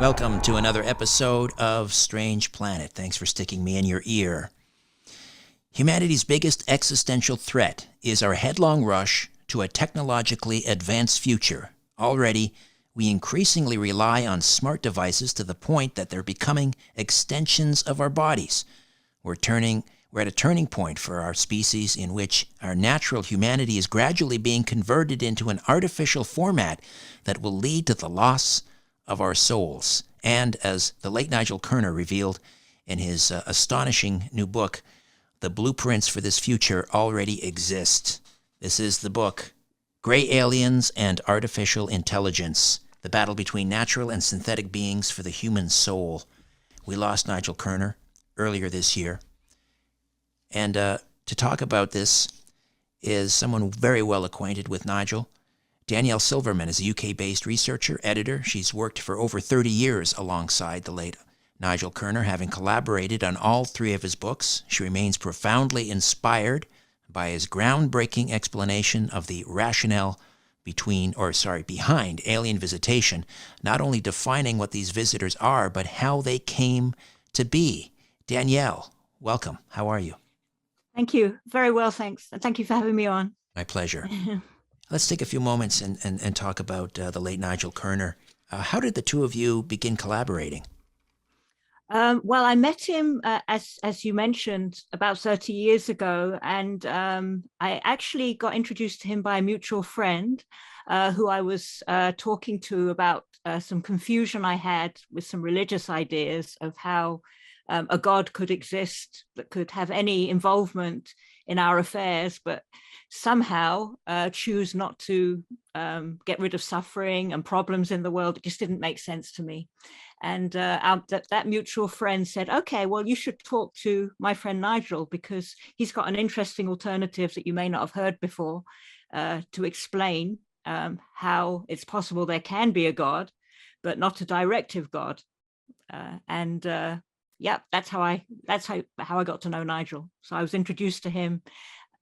Welcome to another episode of Strange Planet. Thanks for sticking me in your ear. Humanity's biggest existential threat is our headlong rush to a technologically advanced future. Already, we increasingly rely on smart devices to the point that they're becoming extensions of our bodies. We're at a turning point for our species in which our natural humanity is gradually being converted into an artificial format that will lead to the loss of our souls. And as the late Nigel Kerner revealed in his astonishing new book, the blueprints for this future already exist. This is the book, Gray Aliens and Artificial Intelligence, the battle between natural and synthetic beings for the human soul. We lost Nigel Kerner earlier this year. And to talk about this is someone very well acquainted with Nigel. Danielle Silverman is a UK-based researcher, editor. She's worked for over 30 years alongside the late Nigel Kerner, having collaborated on all three of his books. She remains profoundly inspired by his groundbreaking explanation of the rationale behind alien visitation, not only defining what these visitors are, but how they came to be. Danielle, welcome. How are you? Thank you. Very well, thanks. And thank you for having me on. My pleasure. Let's take a few moments and talk about the late Nigel Kerner. How did the two of you begin collaborating? Well, I met him, as you mentioned, about 30 years ago. And I actually got introduced to him by a mutual friend who I was talking to about some confusion I had with some religious ideas of how a God could exist that could have any involvement in our affairs, but somehow choose not to get rid of suffering and problems in the world. It just didn't make sense to me. And that mutual friend said, okay, well, you should talk to my friend Nigel because he's got an interesting alternative that you may not have heard before to explain how it's possible there can be a God, but not a directive God. Yeah, that's how I got to know Nigel. So I was introduced to him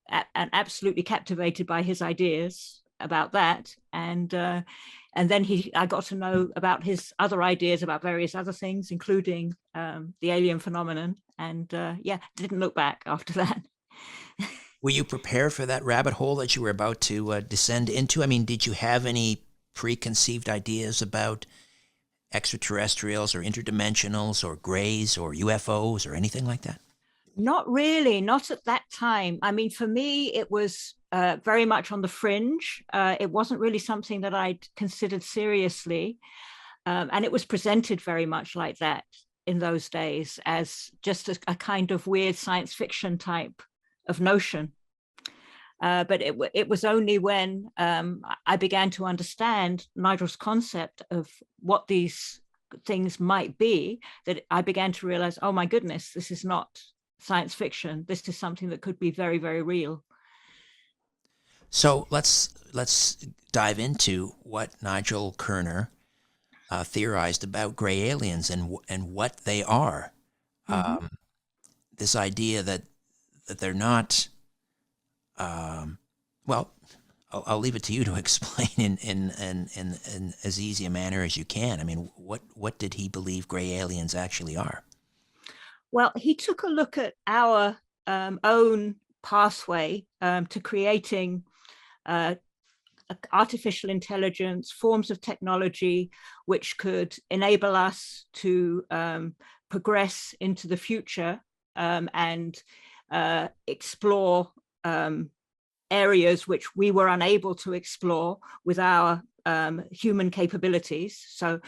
and absolutely captivated by his ideas about that. And then I got to know about his other ideas about various other things, including the alien phenomenon. And didn't look back after that. Were you prepared for that rabbit hole that you were about to descend into? I mean, did you have any preconceived ideas about extraterrestrials or interdimensionals or grays or UFOs or anything like that? Not really, not at that time. I mean, for me, it was very much on the fringe. It wasn't really something that I'd considered seriously. And it was presented very much like that in those days as just a kind of weird science fiction type of notion. But it was only when I began to understand Nigel's concept of what these things might be that I began to realize, oh my goodness, this is not science fiction. This is something that could be very, very real. So let's dive into what Nigel Kerner theorized about gray aliens and what they are. Mm-hmm. This idea that they're not. Well, I'll leave it to you to explain in as easy a manner as you can. I mean, what did he believe gray aliens actually are? Well, he took a look at our own pathway to creating artificial intelligence, forms of technology, which could enable us to progress into the future and explore areas which we were unable to explore with our human capabilities. So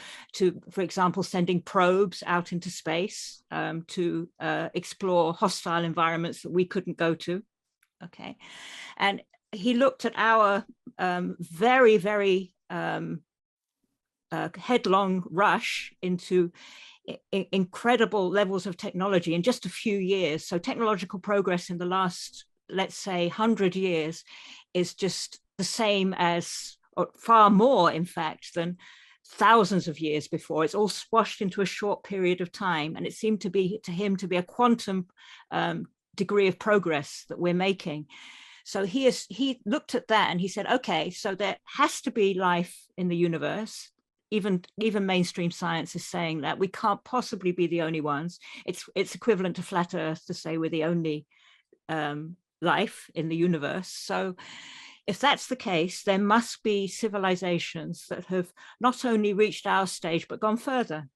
for example, sending probes out into space to explore hostile environments that we couldn't go to. Okay. And he looked at our very, very headlong rush into incredible levels of technology in just a few years. So technological progress in the last, let's say, 100 years is just the same as, or far more, in fact, than thousands of years before. It's all squashed into a short period of time. And it seemed to be, to him, to be a quantum degree of progress that we're making. So he looked at that and he said, okay, so there has to be life in the universe. even mainstream science is saying that we can't possibly be the only ones. It's equivalent to flat Earth to say we're the only life in the universe. So if that's the case, there must be civilizations that have not only reached our stage, but gone further.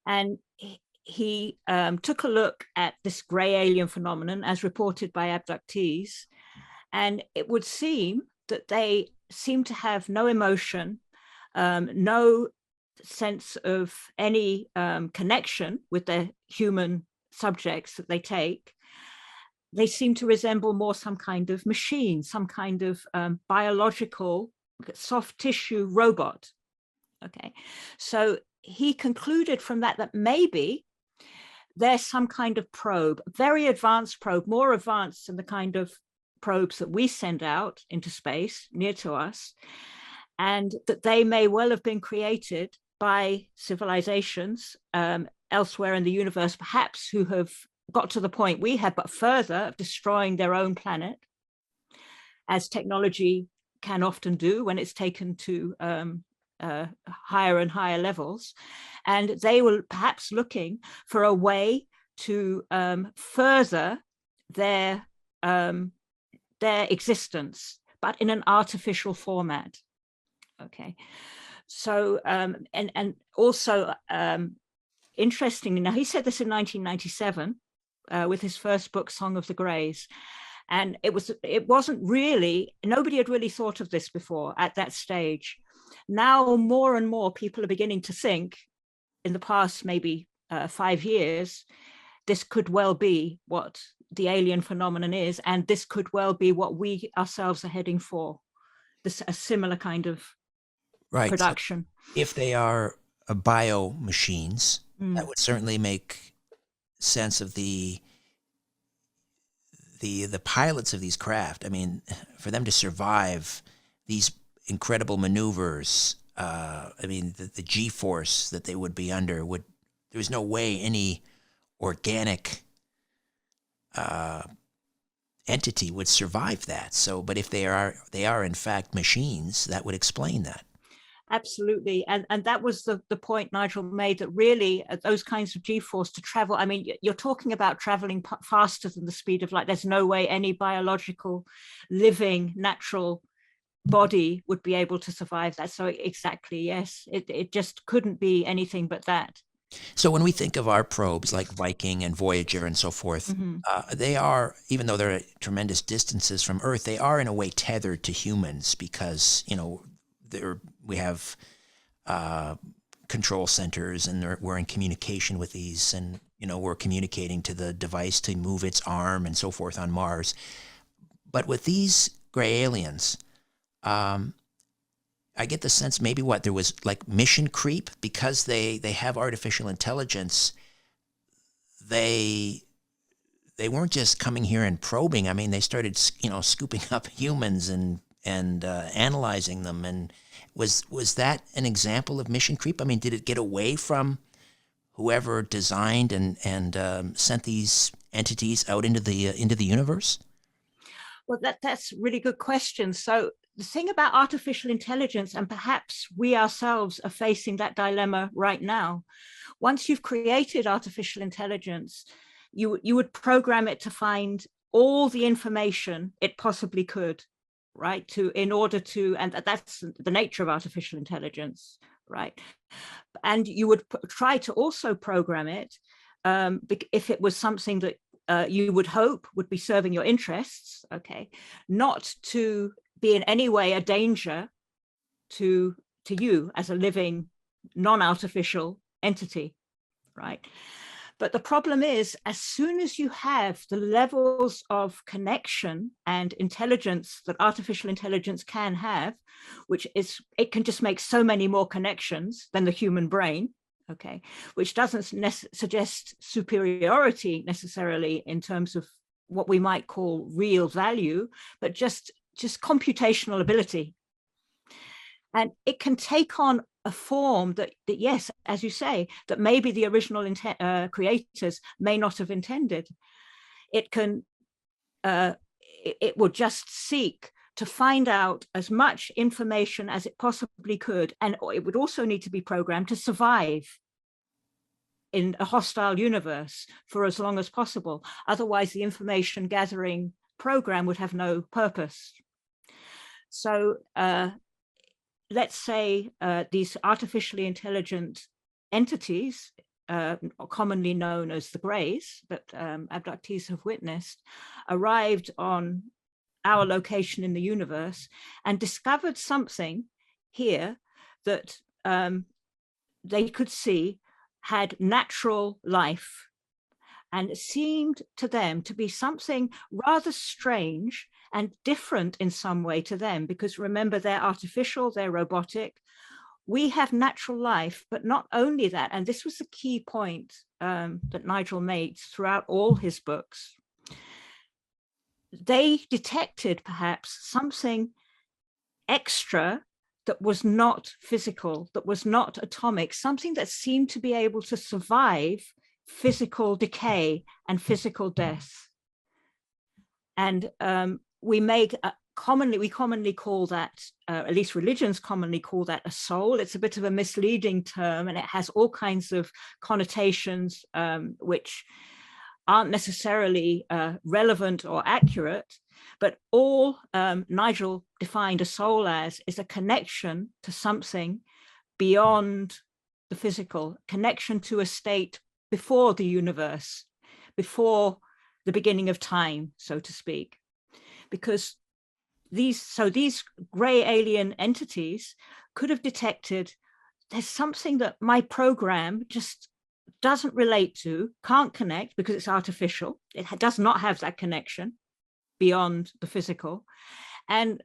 And he took a look at this gray alien phenomenon as reported by abductees. And it would seem that they seem to have no emotion, no sense of any connection with their human subjects that they take. They seem to resemble more some kind of machine, some kind of biological soft tissue robot. Okay, so he concluded from that that maybe there's some kind of probe, very advanced probe, more advanced than the kind of probes that we send out into space near to us, and that they may well have been created by civilizations elsewhere in the universe, perhaps who have got to the point we have, but further, of destroying their own planet, as technology can often do when it's taken to higher and higher levels. And they were perhaps looking for a way to further their existence, but in an artificial format. Okay, so and also interestingly, now he said this in 1997 with his first book, Song of the Greys. And it wasn't really, nobody had really thought of this before at that stage. Now more and more people are beginning to think, in the past maybe 5 years, this could well be what the alien phenomenon is, and this could well be what we ourselves are heading for, a similar kind of production. So if they are bio machines, that would certainly make sense of the pilots of these craft. I mean, for them to survive these incredible maneuvers, I mean, the G-force that they would be under there was no way any organic entity would survive that. So, but if they are in fact machines, that would explain that. Absolutely. And that was the point Nigel made, that really those kinds of G-force to travel, I mean, you're talking about traveling faster than the speed of light. There's no way any biological, living, natural body would be able to survive that. So exactly, yes, it just couldn't be anything but that. So when we think of our probes like Viking and Voyager and so forth, they are, even though they're at tremendous distances from Earth, they are in a way tethered to humans because, we have control centers, and we're in communication with these, and we're communicating to the device to move its arm and so forth on Mars. But with these gray aliens, I get the sense maybe there was like mission creep, because they have artificial intelligence. They weren't just coming here and probing. I mean, they started scooping up humans and analyzing them. And was that an example of mission creep? I mean, did it get away from whoever designed and sent these entities out into the universe? Well, that's a really good question. So the thing about artificial intelligence, and perhaps we ourselves are facing that dilemma right now. Once you've created artificial intelligence, you would program it to find all the information it possibly could, right? And that's the nature of artificial intelligence, right? And you would try to also program it if it was something that you would hope would be serving your interests, okay, not to be in any way a danger to you as a living, non-artificial entity, right? But the problem is, as soon as you have the levels of connection and intelligence that artificial intelligence can have, it can just make so many more connections than the human brain, okay, which doesn't suggest superiority necessarily in terms of what we might call real value, but just computational ability. And it can take on a form that yes, as you say, that maybe the original creators may not have intended. It can, it will just seek to find out as much information as it possibly could. And it would also need to be programmed to survive in a hostile universe for as long as possible. Otherwise, the information gathering program would have no purpose. So let's say these artificially intelligent entities, commonly known as the Greys, that abductees have witnessed, arrived on our location in the universe and discovered something here that they could see had natural life. And it seemed to them to be something rather strange and different in some way to them, because remember, they're artificial, they're robotic. We have natural life, but not only that, and this was the key point that Nigel made throughout all his books, they detected perhaps something extra that was not physical, that was not atomic, something that seemed to be able to survive physical decay and physical death. And we commonly call that, at least religions commonly call that, a soul. It's a bit of a misleading term, and it has all kinds of connotations which aren't necessarily relevant or accurate. But all Nigel defined a soul as is a connection to something beyond the physical, connection to a state before the universe, before the beginning of time, so to speak. Because these gray alien entities could have detected there's something that my program just doesn't relate to, can't connect because it's artificial. It does not have that connection beyond the physical. And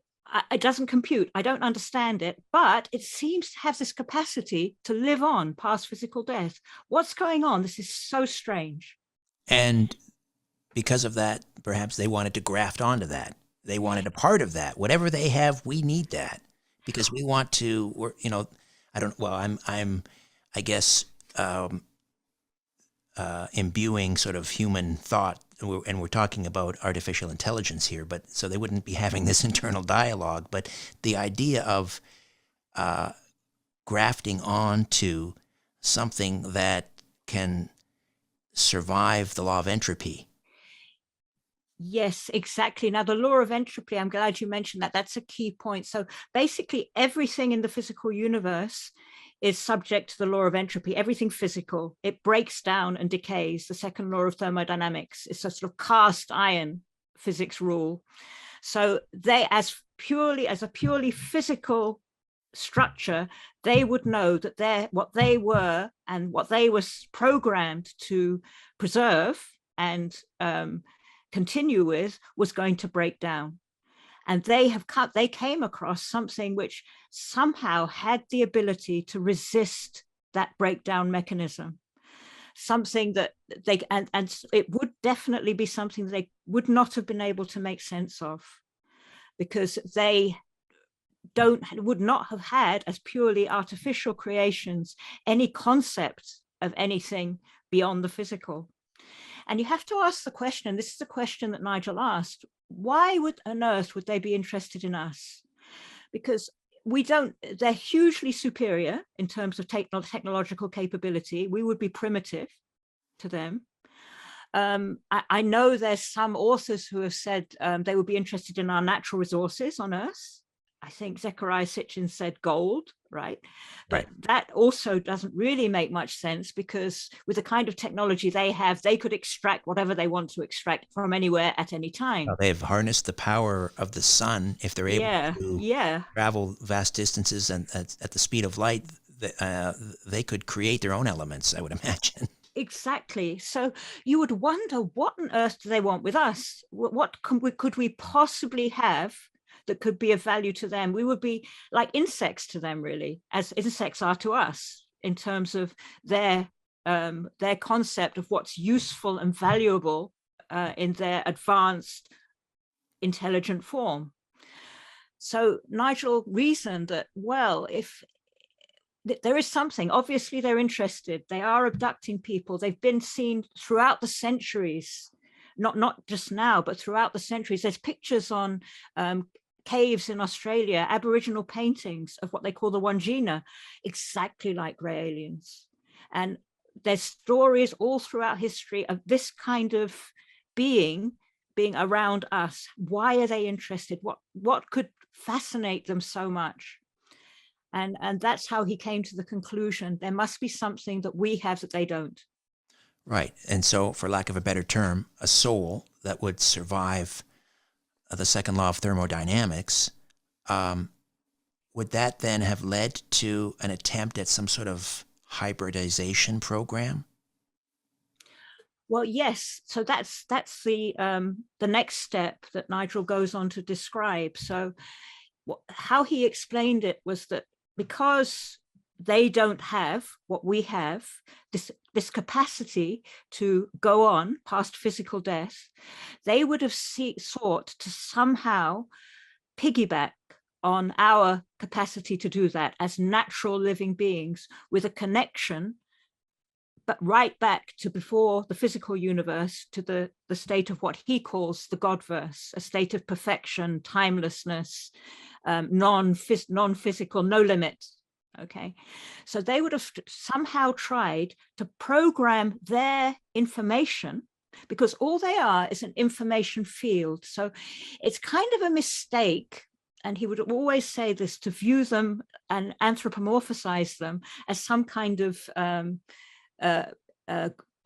it doesn't compute. I don't understand it, but it seems to have this capacity to live on past physical death. What's going on? This is so strange. And because of that, perhaps they wanted to graft onto that. They wanted a part of that. Whatever they have, we need that because we want to. I guess, imbuing sort of human thought, and we're talking about artificial intelligence here. But so they wouldn't be having this internal dialogue. But the idea of grafting onto something that can survive the law of entropy. Yes, exactly. Now, the law of entropy, I'm glad you mentioned that. That's a key point. So basically, everything in the physical universe is subject to the law of entropy, everything physical. It breaks down and decays. The second law of thermodynamics is a sort of cast iron physics rule. So they, as a purely physical structure, they would know that what they were and what they were programmed to preserve and continue with was going to break down. And they came across something which somehow had the ability to resist that breakdown mechanism. Something that and it would definitely be something they would not have been able to make sense of, because they would not have had, as purely artificial creations, any concept of anything beyond the physical. And you have to ask the question, and this is a question that Nigel asked, why on earth would they be interested in us? Because they're hugely superior in terms of technological capability. We would be primitive to them. I know there's some authors who have said they would be interested in our natural resources on Earth. I think Zecharia Sitchin said gold, right? But that also doesn't really make much sense, because with the kind of technology they have, they could extract whatever they want to extract from anywhere at any time. Well, they've harnessed the power of the sun. If they're able to travel vast distances and at the speed of light, they could create their own elements, I would imagine. Exactly. So you would wonder, what on earth do they want with us? What could we possibly have that could be of value to them? We would be like insects to them, really, as insects are to us, in terms of their concept of what's useful and valuable in their advanced, intelligent form. So Nigel reasoned that, well, if there is something, obviously they're interested, they are abducting people, they've been seen throughout the centuries, not just now, but throughout the centuries. There's pictures on caves in Australia, Aboriginal paintings of what they call the Wandjina, exactly like grey aliens. And there's stories all throughout history of this kind of being around us. Why are they interested? What could fascinate them so much? And that's how he came to the conclusion there must be something that we have that they don't. Right. And so, for lack of a better term, a soul that would survive the second law of thermodynamics, um, would that then have led to an attempt at some sort of hybridization program? Well, yes. So that's the next step that Nigel goes on to describe. So how he explained it was that because they don't have what we have, this capacity to go on past physical death, they would have sought to somehow piggyback on our capacity to do that as natural living beings with a connection, but right back to before the physical universe, to the state of what he calls the Godverse, a state of perfection, timelessness, non-physical, no limit. Okay, so they would have somehow tried to program their information, because all they are is an information field. So it's kind of a mistake, and he would always say this, to view them and anthropomorphize them as some kind of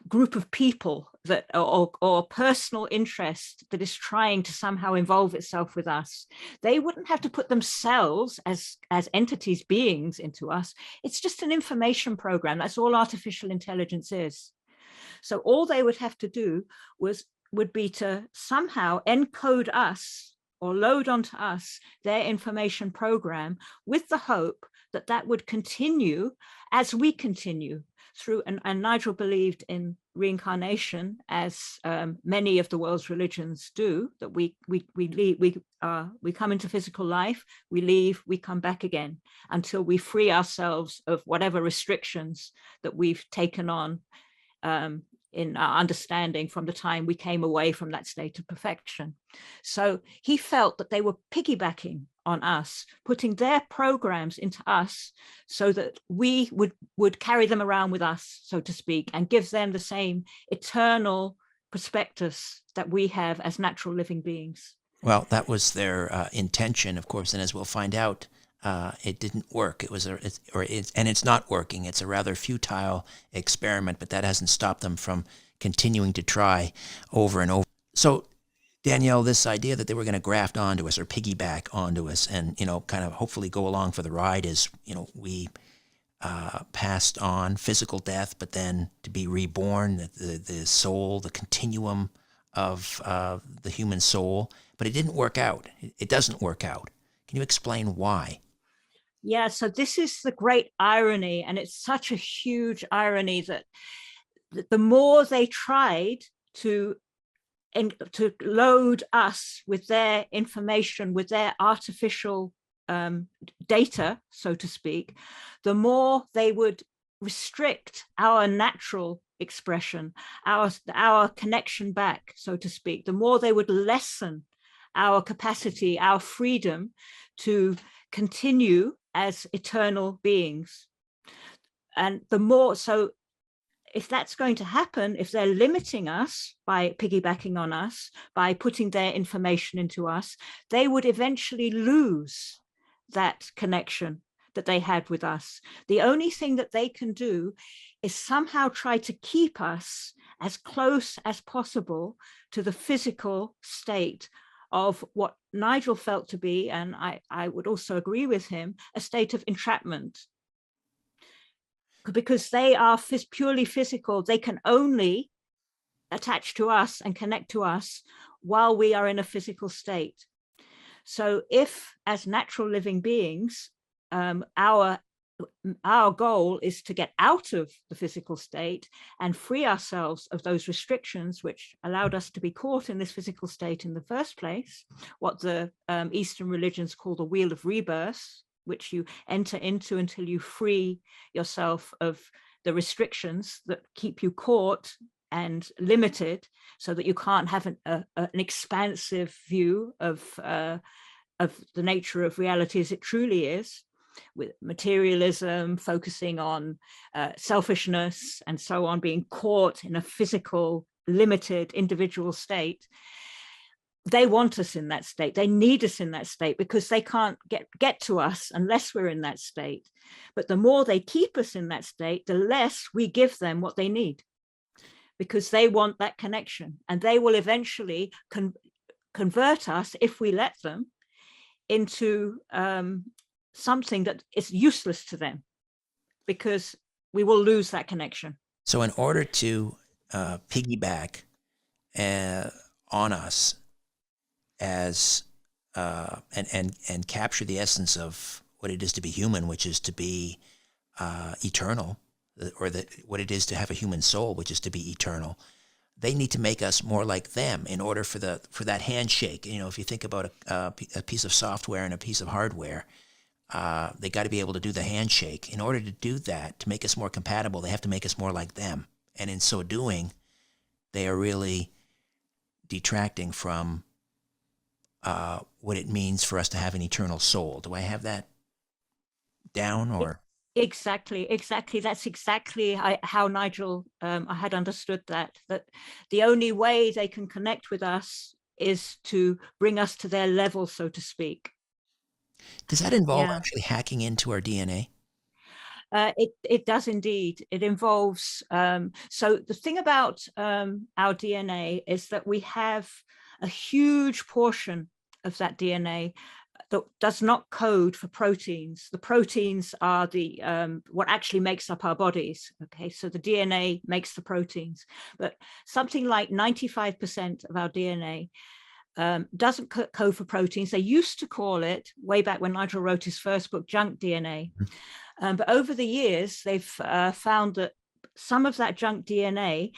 group of people that or personal interest that is trying to somehow involve itself with us. They wouldn't have to put themselves as entities, beings into us. It's just an information program. That's all artificial intelligence is. So all they would have to do would be to somehow encode us or load onto us their information program, with the hope that that would continue as we continue through. And Nigel believed in reincarnation, as many of the world's religions do, that we come into physical life, we leave, we come back again until we free ourselves of whatever restrictions that we've taken on in our understanding from the time we came away from that state of perfection. So he felt that they were piggybacking on us, putting their programs into us so that we would carry them around with us, so to speak, and give them the same eternal prospectus that we have as natural living beings. Well, that was their intention, of course, and as we'll find out, it didn't work. It was, and it's not working. It's a rather futile experiment, but that hasn't stopped them from continuing to try over and over. So, Danielle, this idea that they were going to graft onto us or piggyback onto us, and kind of hopefully go along for the ride, is we passed on physical death, but then to be reborn, the soul, the continuum of the human soul. But it didn't work out. It doesn't work out. Can you explain why? Yeah, so this is the great irony, and it's such a huge irony that the more they tried to load us with their information, with their artificial data, so to speak, the more they would restrict our natural expression, our connection back, so to speak, the more they would lessen our capacity, our freedom to continue as eternal beings. And the more, so if that's going to happen, if they're limiting us by piggybacking on us, by putting their information into us, they would eventually lose that connection that they had with us. The only thing that they can do is somehow try to keep us as close as possible to the physical state of what Nigel felt to be, and I would also agree with him, a state of entrapment. Because they are purely physical, they can only attach to us and connect to us while we are in a physical state. So if, as natural living beings, our goal is to get out of the physical state and free ourselves of those restrictions which allowed us to be caught in this physical state in the first place, what the Eastern religions call the wheel of rebirth, which you enter into until you free yourself of the restrictions that keep you caught and limited, so that you can't have an expansive view of of the nature of reality as it truly is, with materialism, focusing on selfishness and so on, being caught in a physical, limited individual state. They want us in that state. They need us in that state because they can't get to us unless we're in that state. But the more they keep us in that state, the less we give them what they need, because they want that connection, and they will eventually convert us, if we let them, into something that is useless to them, because we will lose that connection. So, in order to piggyback on us as and capture the essence of what it is to be human, which is to be eternal, or what it is to have a human soul, which is to be eternal, they need to make us more like them in order for that handshake. You know, if you think about a piece of software and a piece of hardware, they got to be able to do the handshake. In order to do that, to make us more compatible, they have to make us more like them. And in so doing, they are really detracting from what it means for us to have an eternal soul. Do I have that down, or? Exactly. That's exactly how Nigel, I had understood that the only way they can connect with us is to bring us to their level, so to speak. Does that involve actually hacking into our DNA? It does indeed. It involves, so the thing about our DNA is that we have a huge portion of that DNA that does not code for proteins. The proteins are the what actually makes up our bodies. Okay, so the DNA makes the proteins, but something like 95% of our DNA doesn't code for proteins. They used to call it, way back when Nigel wrote his first book, junk DNA. But over the years, they've found that some of that junk DNA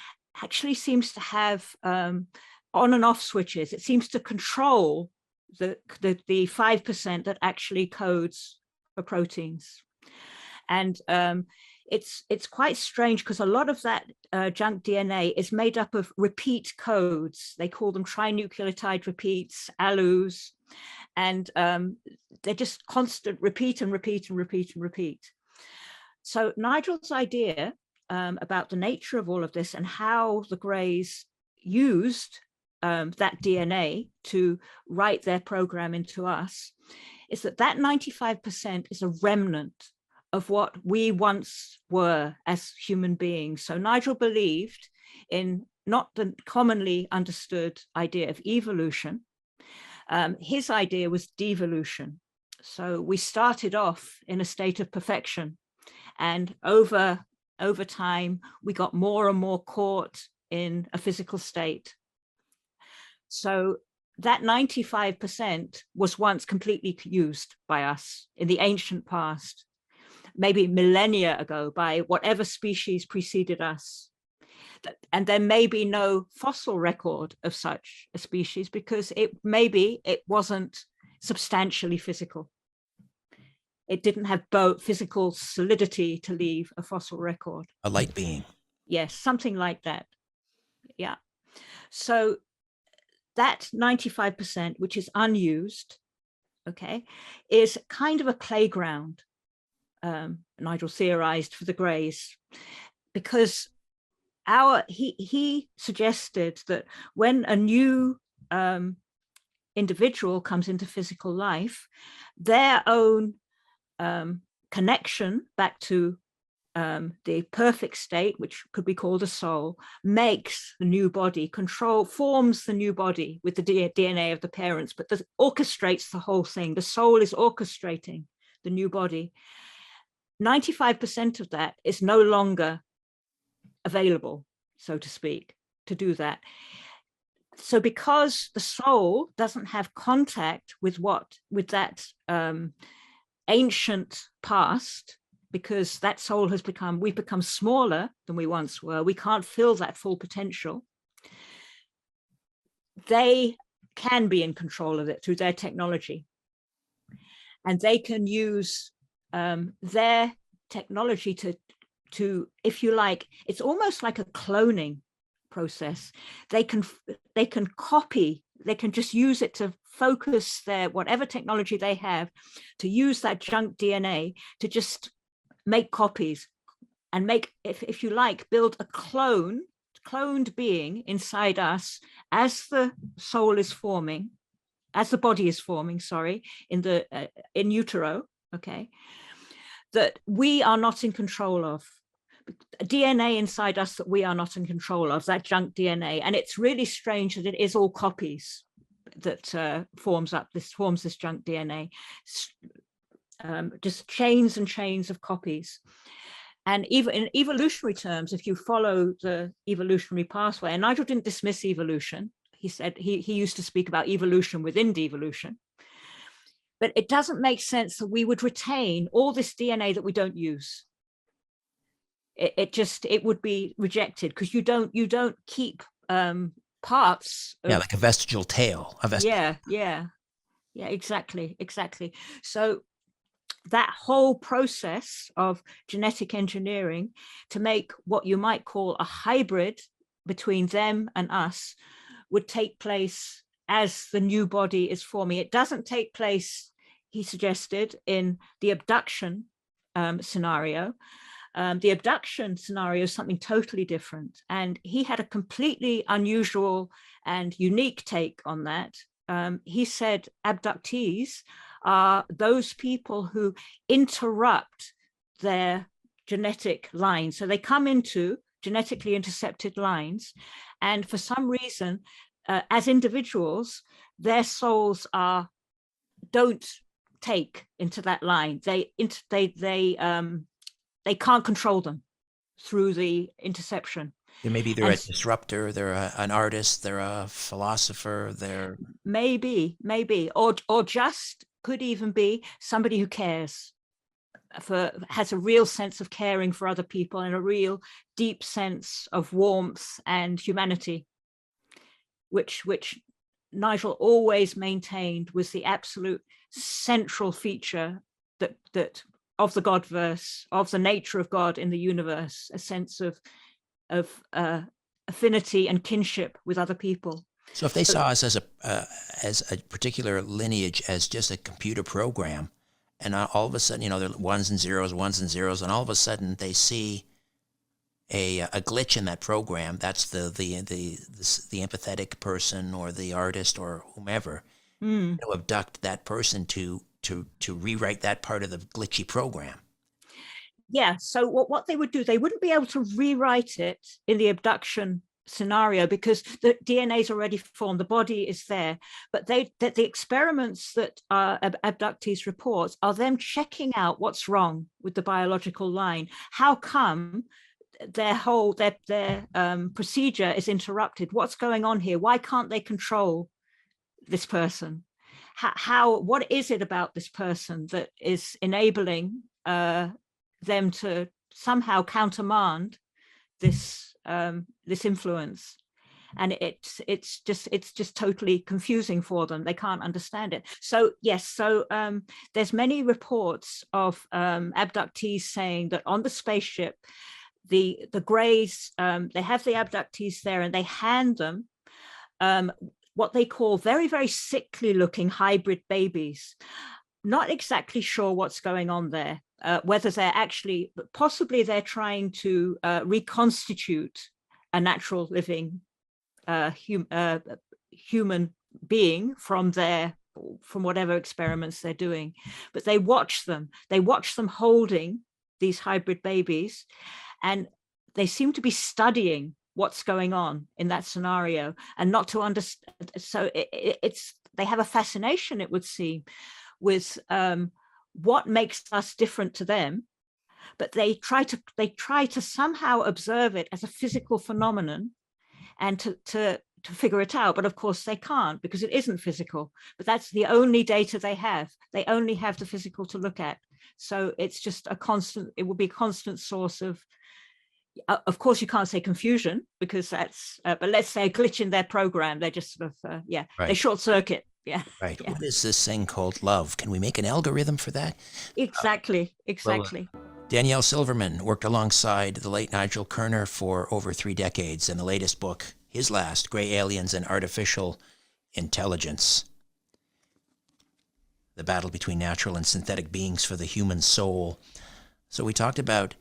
actually seems to have on and off switches. It seems to control the 5% that actually codes for proteins. And it's quite strange, because a lot of that junk DNA is made up of repeat codes. They call them trinucleotide repeats, ALUs, and they're just constant repeat and repeat and repeat and repeat. So Nigel's idea about the nature of all of this and how the Greys used that DNA to write their program into us is that 95% is a remnant of what we once were as human beings. So Nigel believed in not the commonly understood idea of evolution. His idea was devolution. So we started off in a state of perfection, and over time, we got more and more caught in a physical state. So that 95% was once completely used by us in the ancient past, maybe millennia ago, by whatever species preceded us. And there may be no fossil record of such a species because it wasn't substantially physical. It didn't have physical solidity to leave a fossil record. A light being. Yes, something like that. Yeah. So that 95%, which is unused, okay, is kind of a playground, Nigel theorized, for the Greys, because he suggested that when a new individual comes into physical life, their own connection back to the perfect state, which could be called a soul, makes the new body, forms the new body with the DNA of the parents, but orchestrates the whole thing. The soul is orchestrating the new body. 95% of that is no longer available, so to speak, to do that. So because the soul doesn't have contact with that ancient past, because that soul we've become smaller than we once were, we can't fill that full potential, they can be in control of it through their technology. And they can use their technology to, if you like, it's almost like a cloning process. They can copy, they can just use it to focus their whatever technology they have to use that junk DNA to just make copies and make, if you like, build a cloned being inside us as the soul is forming, as the body is forming, sorry, in utero, okay, that we are not in control of. DNA inside us that we are not in control of, that junk DNA. And it's really strange that it is all copies that forms this junk DNA, just chains and chains of copies. And even in evolutionary terms, if you follow the evolutionary pathway, and Nigel didn't dismiss evolution, he said he used to speak about evolution within devolution, but it doesn't make sense that we would retain all this DNA that we don't use. It would be rejected, because you don't keep parts of, like a vestigial tail. Yeah, exactly. So that whole process of genetic engineering to make what you might call a hybrid between them and us would take place as the new body is forming. It doesn't take place, he suggested, in the abduction scenario. The abduction scenario is something totally different. And he had a completely unusual and unique take on that. He said abductees are those people who interrupt their genetic line. So they come into genetically intercepted lines, and for some reason, as individuals, their souls don't take into that line. They can't control them through the interception. Maybe they're a disruptor, they're an artist, they're a philosopher, they're maybe, or just could even be somebody who cares, has a real sense of caring for other people and a real deep sense of warmth and humanity, which Nigel always maintained was the absolute central feature that of the Godverse, of the nature of God in the universe, a sense of affinity and kinship with other people. So if they saw us as a particular lineage as just a computer program, and all of a sudden, they're ones and zeros, and all of a sudden they see a glitch in that program, that's the empathetic person or the artist or whomever, to abduct that person to rewrite that part of the glitchy program. Yeah, so what they would do, they wouldn't be able to rewrite it in the abduction scenario because the DNA is already formed, the body is there. But the experiments that abductees report are them checking out what's wrong with the biological line. How come their procedure is interrupted? What's going on here? Why can't they control this person? What is it about this person that is enabling them to somehow countermand this influence? And it's just totally confusing for them. They can't understand it. So yes, there's many reports of abductees saying that on the spaceship, the Greys, they have the abductees there and they hand them what they call very, very sickly looking hybrid babies. Not exactly sure what's going on there, whether they're actually, possibly they're trying to reconstitute a natural living human being from whatever experiments they're doing. But they watch them holding these hybrid babies, and they seem to be studying what's going on in that scenario and not to understand. So they have a fascination, it would seem, with what makes us different to them, but they try to somehow observe it as a physical phenomenon and to figure it out. But of course they can't, because it isn't physical. But that's the only data they have. They only have the physical to look at. So it's just it will be a constant source of course you can't say confusion, because that's but let's say a glitch in their program. They're just sort of right. They short circuit. Yeah. Right. Yeah. What is this thing called love? Can we make an algorithm for that? Exactly. Danielle Silverman worked alongside the late Nigel Kerner for over 3 decades, and the latest book, his last, Gray Aliens and Artificial Intelligence. the battle between natural and synthetic beings for the human soul. So we talked about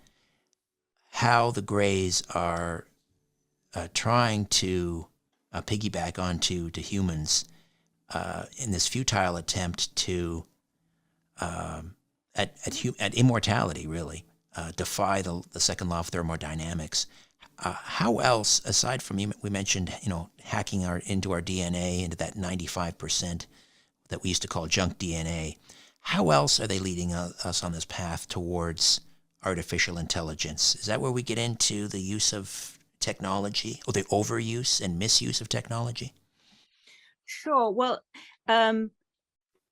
how the Greys are trying to piggyback onto humans in this futile attempt to at immortality, really, defy the second law of thermodynamics. How else, aside from we mentioned, hacking into our DNA, into that 95% that we used to call junk DNA, how else are they leading us on this path towards artificial intelligence? Is that where we get into the use of technology, or the overuse and misuse of technology? Sure. Well,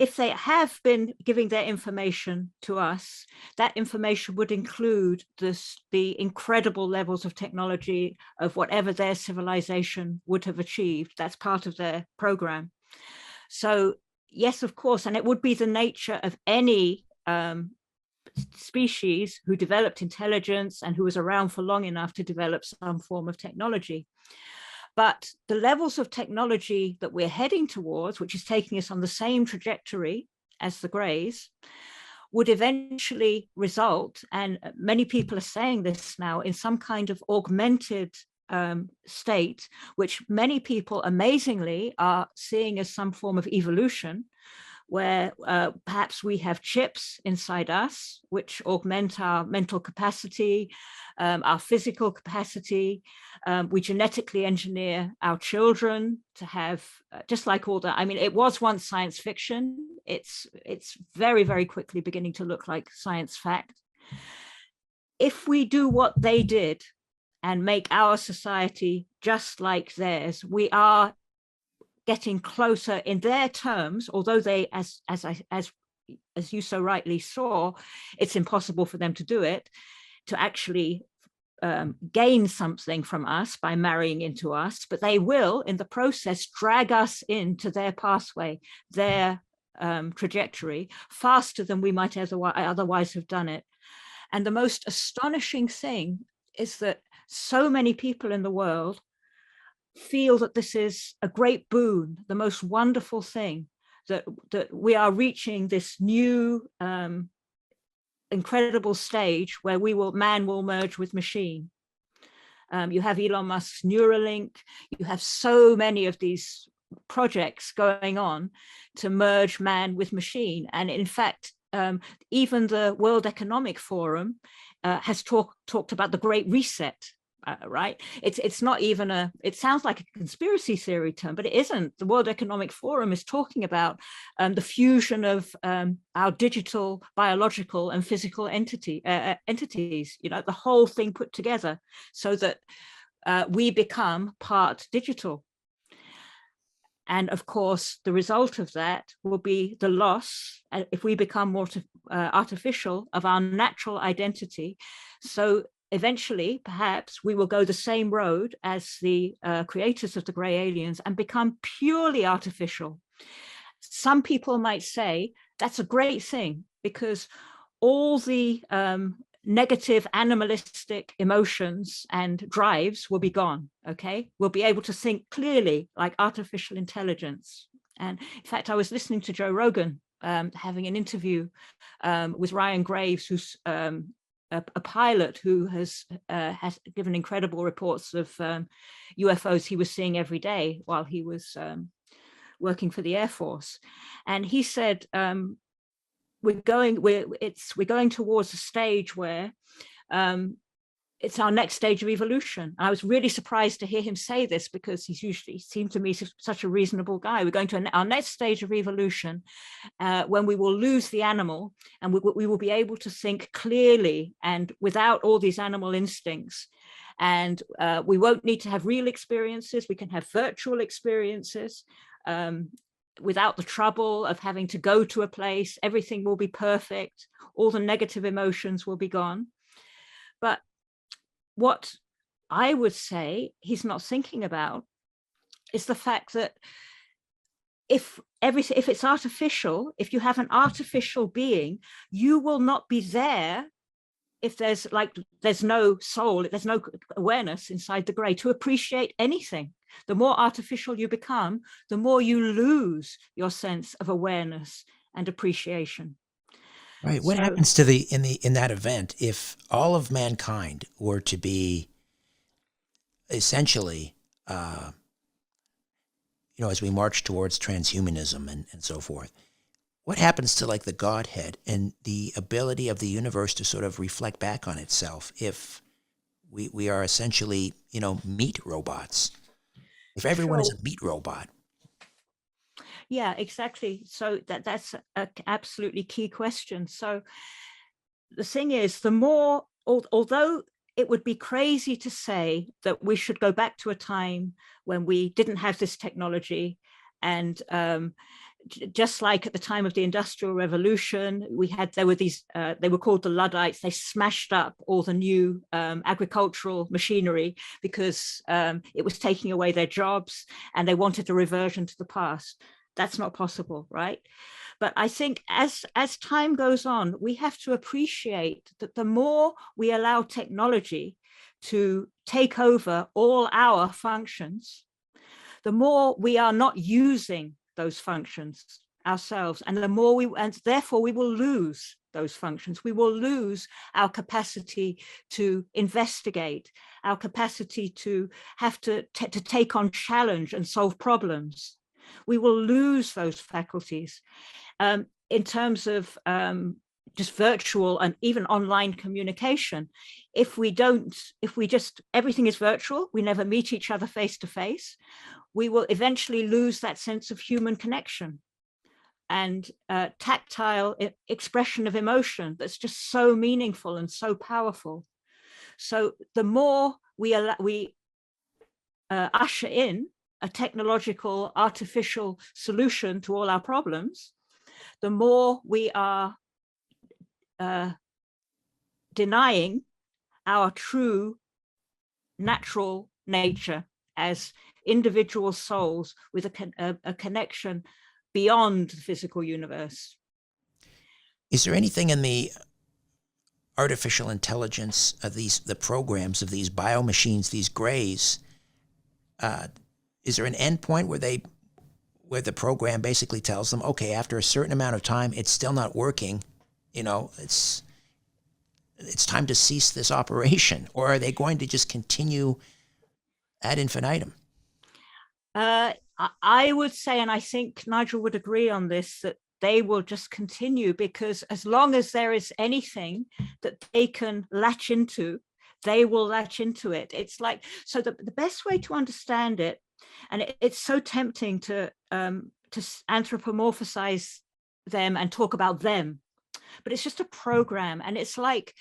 if they have been giving their information to us, that information would include the incredible levels of technology of whatever their civilization would have achieved. That's part of their program. So yes, of course, and it would be the nature of any species who developed intelligence and who was around for long enough to develop some form of technology. But the levels of technology that we're heading towards, which is taking us on the same trajectory as the Greys, would eventually result, and many people are saying this now, in some kind of augmented state, which many people amazingly are seeing as some form of evolution, where perhaps we have chips inside us, which augment our mental capacity, our physical capacity. We genetically engineer our children to have, just like all that. I mean, it was once science fiction. It's very, very quickly beginning to look like science fact. If we do what they did and make our society just like theirs, we are getting closer in their terms, although they, as you so rightly saw, it's impossible for them to do it, to actually gain something from us by marrying into us, but they will, in the process, drag us into their pathway, their trajectory, faster than we might otherwise have done it. And the most astonishing thing is that so many people in the world feel that this is a great boon, the most wonderful thing, that we are reaching this new incredible stage where man will merge with machine. You have Elon Musk's Neuralink. You have so many of these projects going on to merge man with machine. And in fact, even the World Economic Forum has talked about the Great Reset. Right? It's not even it sounds like a conspiracy theory term, but it isn't. The World Economic Forum is talking about the fusion of our digital, biological, and physical entities, the whole thing put together so that we become part digital. And of course, the result of that will be the loss, if we become more artificial, of our natural identity. So eventually, perhaps we will go the same road as the creators of the grey aliens and become purely artificial. Some people might say that's a great thing, because all the negative animalistic emotions and drives will be gone. Okay, we'll be able to think clearly like artificial intelligence. And in fact, I was listening to Joe Rogan having an interview with Ryan Graves, who's a pilot who has given incredible reports of UFOs he was seeing every day while he was working for the Air Force. And he said, we're going towards a stage where it's our next stage of evolution. I was really surprised to hear him say this, because he seemed to me such a reasonable guy. We're going to our next stage of evolution when we will lose the animal, and we will be able to think clearly and without all these animal instincts. And we won't need to have real experiences. We can have virtual experiences without the trouble of having to go to a place. Everything will be perfect. All the negative emotions will be gone. But what I would say he's not thinking about is the fact that if it's artificial, if you have an artificial being, you will not be there if there's no soul, there's no awareness inside the grey to appreciate anything. The more artificial you become, the more you lose your sense of awareness and appreciation. Right. What So happens to the in that event if all of mankind were to be essentially, uh, as we march towards transhumanism and so forth? What happens to like the Godhead and the ability of the universe to sort of reflect back on itself if we are essentially, meat robots? If everyone is sure. a meat robot. Yeah, exactly. So that's a absolutely key question. So the thing is, the more, although it would be crazy to say that we should go back to a time when we didn't have this technology, and just like at the time of the Industrial Revolution, there were these, they were called the Luddites. They smashed up all the new agricultural machinery because it was taking away their jobs, and they wanted a reversion to the past. That's not possible, right? But I think as time goes on, we have to appreciate that the more we allow technology to take over all our functions, the more we are not using those functions ourselves, and therefore we will lose those functions. We will lose our capacity to investigate, our capacity to have to take on challenge and solve problems. We will lose those faculties. In terms of just virtual and even online communication, if everything is virtual, we never meet each other face to face, we will eventually lose that sense of human connection and tactile expression of emotion that's just so meaningful and so powerful. So the more we usher in a technological, artificial solution to all our problems, the more we are denying our true natural nature as individual souls with a connection beyond the physical universe. Is there anything in the artificial intelligence of the programs of these biomachines, these grays? Is there an endpoint where the program basically tells them, okay, after a certain amount of time, it's still not working, it's time to cease this operation, or are they going to just continue ad infinitum? I would say, and I think Nigel would agree on this, that they will just continue, because as long as there is anything that they can latch into, they will latch into it. It's like, so the best way to understand it, and it's so tempting to anthropomorphize them and talk about them, but it's just a program, and it's like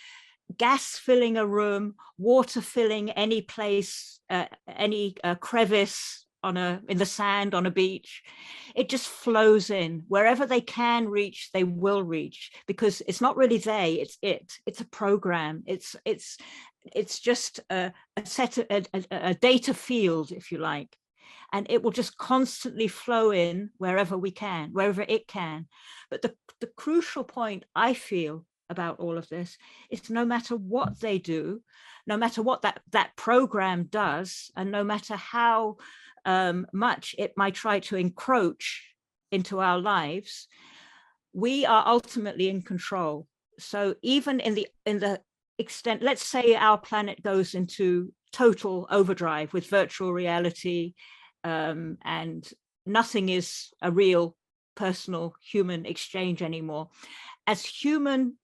gas filling a room, water filling any place, any crevice in the sand on a beach. It just flows in wherever they can reach. They will reach, because it's not really it's a program. It's just a set of a data field, if you like, and it will just constantly flow in wherever it can. But the crucial point I feel about all of this is, no matter what they do, no matter what that program does, and no matter how much it might try to encroach into our lives, we are ultimately in control. So even in the extent, let's say our planet goes into total overdrive with virtual reality, and nothing is a real personal human exchange anymore. As human,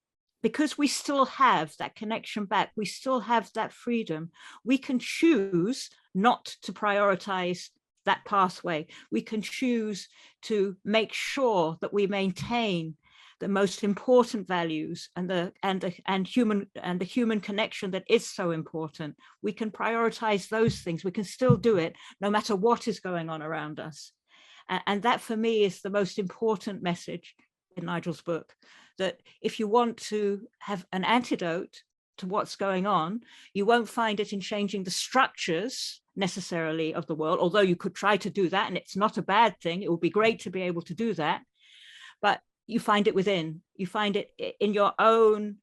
because we still have that connection back, we still have that freedom, we can choose not to prioritize that pathway. We can choose to make sure that we maintain the most important values and the human connection that is so important. We can prioritize those things. We can still do it no matter what is going on around us. And that, for me, is the most important message in Nigel's book, that if you want to have an antidote to what's going on, you won't find it in changing the structures necessarily of the world, although you could try to do that, and it's not a bad thing. It would be great to be able to do that. But you find it within. You find it in your own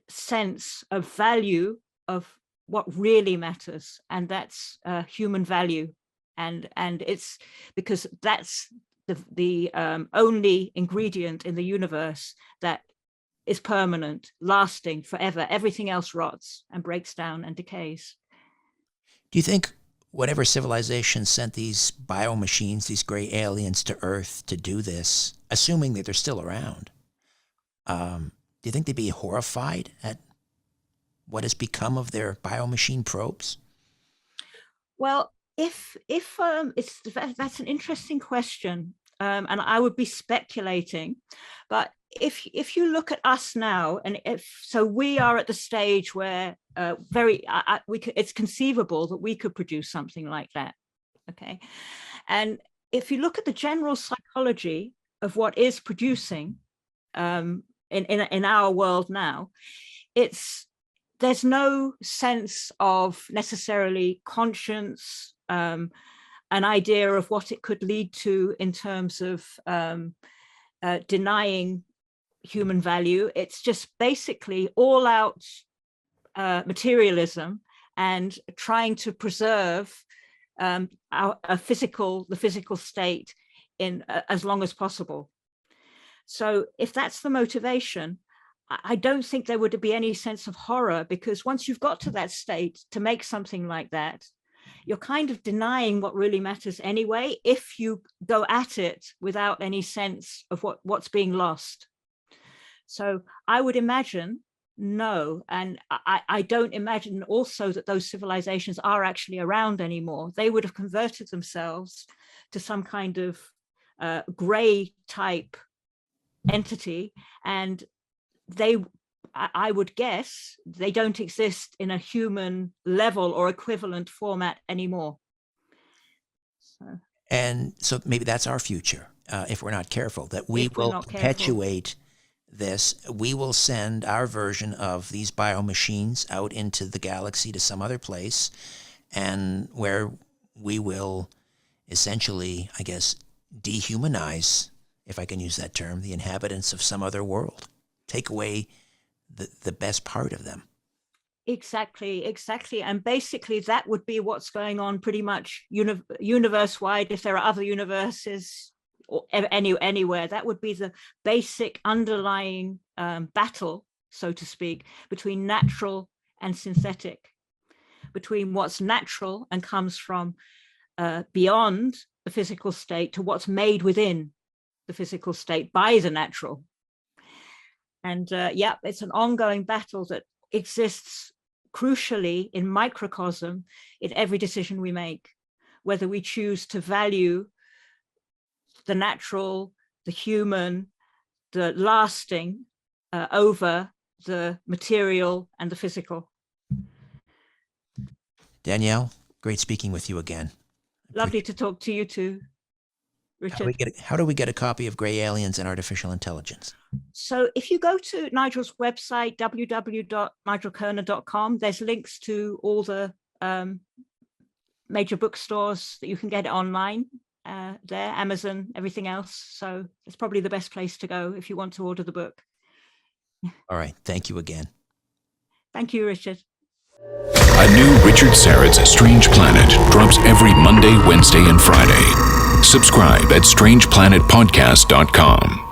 sense of value of what really matters, and that's human value. And it's because that's the only ingredient in the universe that is permanent, lasting forever. Everything else rots and breaks down and decays. Do you think whatever civilization sent these biomachines, these gray aliens to Earth to do this, assuming that they're still around, do you think they'd be horrified at what has become of their biomachine probes? Well, if that's an interesting question, and I would be speculating, but if you look at us now, and we are at the stage where it's conceivable that we could produce something like that, okay? And if you look at the general psychology of what is producing in our world now, there's no sense of necessarily conscience, an idea of what it could lead to in terms of denying human value. It's just basically all out materialism and trying to preserve the physical state in as long as possible. So if that's the motivation, I don't think there would be any sense of horror, because once you've got to that state to make something like that, you're kind of denying what really matters anyway, if you go at it without any sense of what's being lost. So I would imagine no. And I don't imagine also that those civilizations are actually around anymore. They would have converted themselves to some kind of gray type entity, and I would guess they don't exist in a human level or equivalent format anymore. And so maybe that's our future, if we're not careful, that we will perpetuate this. We will send our version of these biomachines out into the galaxy to some other place, and where we will essentially, I guess, dehumanize, if I can use that term, the inhabitants of some other world. Take away the best part of them. Exactly. And basically that would be what's going on pretty much universe-wide. If there are other universes or anywhere, that would be the basic underlying battle, so to speak, between natural and synthetic, between what's natural and comes from beyond the physical state to what's made within the physical state by the natural. And it's an ongoing battle that exists crucially in microcosm in every decision we make, whether we choose to value the natural, the human, the lasting over the material and the physical. Danielle, great speaking with you again. Lovely to talk to you too, Richard. How do we get a copy of Gray Aliens and Artificial Intelligence? So if you go to Nigel's website, www.nigelkerner.com, there's links to all the major bookstores that you can get it online there, Amazon, everything else. So it's probably the best place to go if you want to order the book. All right. Thank you again. Thank you, Richard. A new Richard Syrett's Strange Planet drops every Monday, Wednesday, and Friday. Subscribe at strangeplanetpodcast.com.